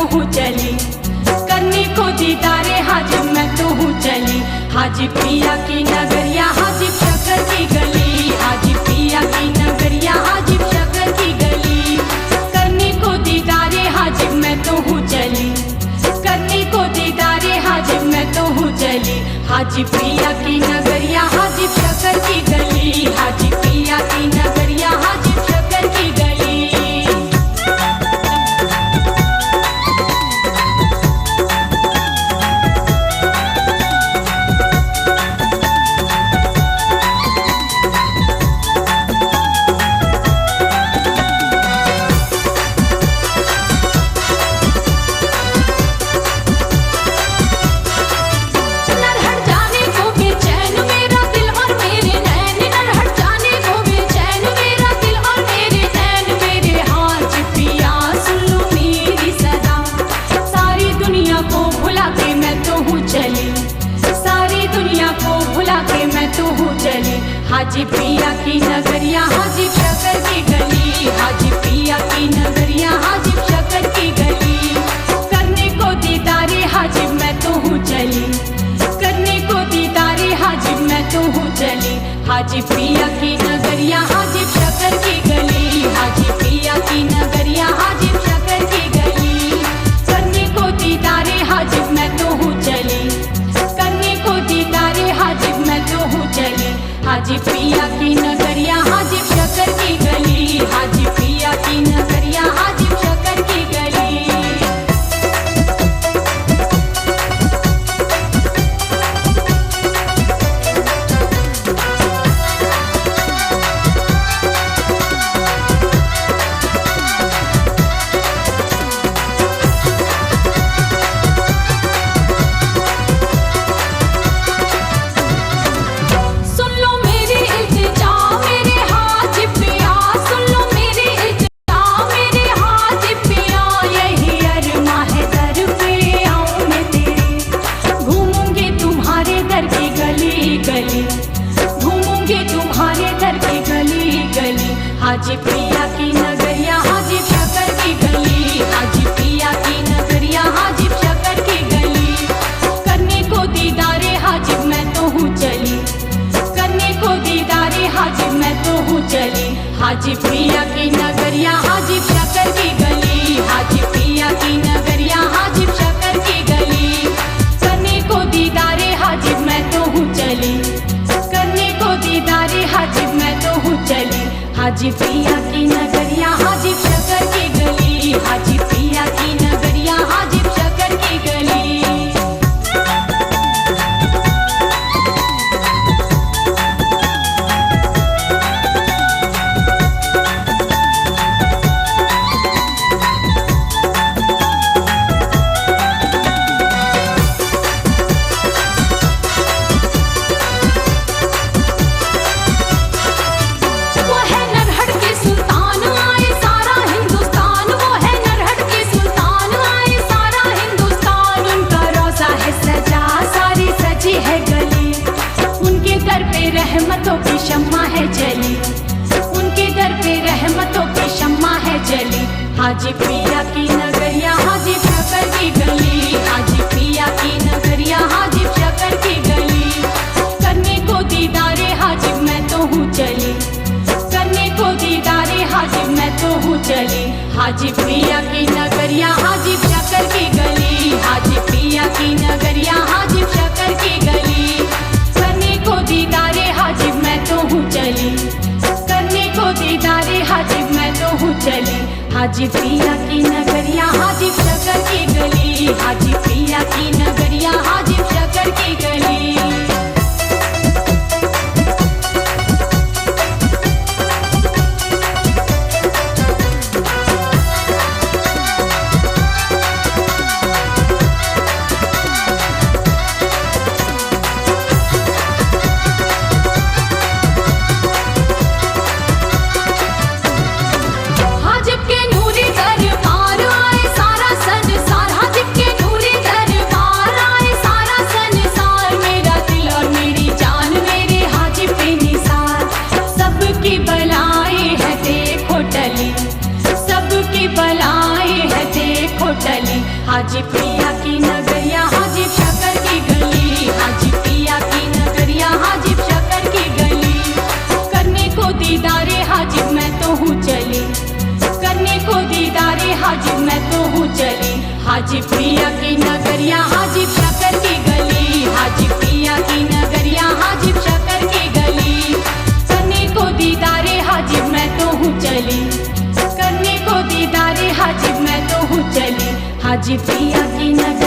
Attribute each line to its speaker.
Speaker 1: हूँ चली, करने को दीदारे हाजिब मैं तो हूँ चली। हाजी पिया की नगरिया हाजिब शक्कर की गली, हाजी पिया की नगरिया हाजिब शक्कर की गली। करने को दीदारे हाजिब मैं तो हूँ चली, करने को दीदारे हाजिब मैं तो हूँ चली। हाजी पिया की नगरिया हाजिब शक्कर की गली, हाजी पिया की नगरिया हाजिब शक्कर की गली। हाजी पिया की नगरिया हाजिब शक्कर की गली, हाजी पिया की नगरिया हाजिब शक्कर की गली। करने को दीदारे हाजिब मैं तो हूँ चली, करने को दीदारे हाजिब मैं तो हूँ चली। हाजी पिया की नगरिया हाजिब शक्कर की गली, हाजी पिया की नगरिया हाजिब शक्कर की गली। करने को दीदारे हाजिब मैं तो हूँ चली, करने को दीदारे हाजिब मैं तो हूँ चली। हाजी पिया की नगरिया हाजिब शक्कर की गली, हाजी पिया की नगरिया हाजिब शक्कर की गली। हाजी पिया की नगरिया हाजिब शक्कर की गली, हाजी पिया की नगरिया हाजिब शक्कर की गली। करने को दीदारे हाजिब मैं तो हूँ चली, करने को दीदारे हाजिब मैं तो हूँ चली। हाजी पिया की नगरिया हाजिब शक्कर की गली, हाजी पिया की नगरिया हाजिब शक्कर की गली। करने को दीदारे हाजिब मैं तो हूँ चली, करने को दीदारे हाजिब मैं तो हूँ चली। हाजी पिया की नगरिया हाजिब शक्कर की गली, हाजी पिया की नगरिया हाजिब शक्कर की गली। रहमतों की शम्मा है जली, उनके दर पे रहमतों की शम्मा है जली। हाजी पिया की नगरिया हाजिब शक्कर की गली, हाजी पिया की नगरिया हाजिब शक्कर की गली। करने को दीदारे हाजिब मैं तो हूँ चली, करने को दीदारे हाजिब मैं तो हूँ चली। हाजी पिया की नगरिया हाजिब शक्कर की गली, हाजी पिया की नगरिया हाजिब शक्कर की गली। करने को दीदारे हाजिब मैं तो हूँ चली, करने को दीदारे हाजिब मैं तो हूँ चली। हाजी पिया की नगरिया हाजिब शक्कर की गली, हाजी पिया की नगरिया हाजिब शक्कर की गली। सबकी बलाएं है देखो को टली। हाजी प्रिया की नगरिया हाजिब शक्कर की गली, हाजी प्रिया की नगरिया हाजिब शक्कर की गली। करने को दीदारे हाजिब मैं तो हूँ चली, करने को दीदारे हाजिब मैं तो हूँ चली। हाजी प्रिया की नगरिया हाजिब शक्कर की गली, हाजी प्रिया की नगरिया हाजिब शक्कर की गली। करने को दीदारे हाजिब मैं तो हूँ चली, करने को दीदारे हाजिब मैं तो हूँ चली। हाजी प्रिया की नगरिया